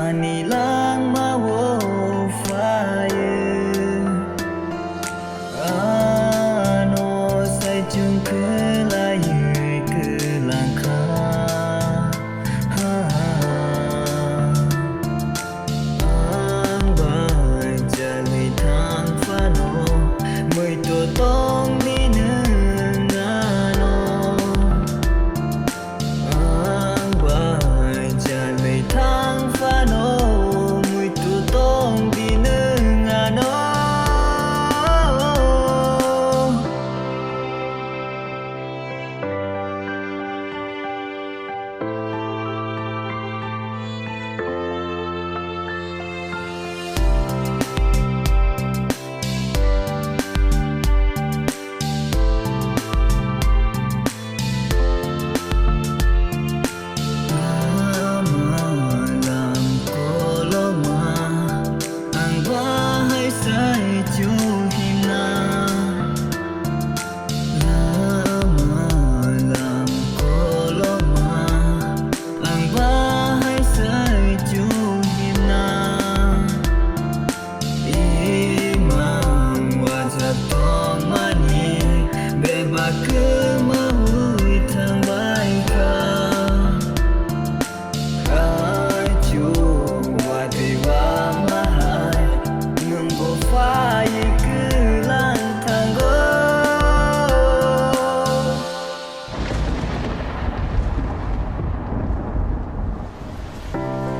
ani lang mawafaya ano say chung kelayu kelangka ang baca lui thang phano mười tua tong đi nương ano ang baca lui thang phano mười tua tong đi nương ano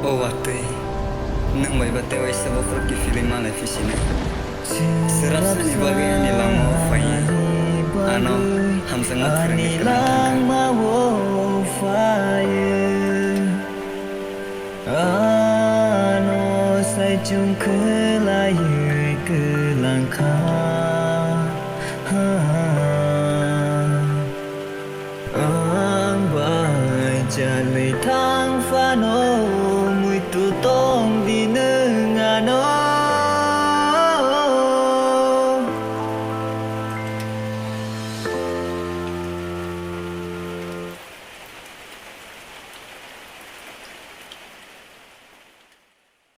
Owate, nang may batewa sa bofro ki feeling malay fisine. Serasa ni bagian nilang mau fai, ano ham sangat keren di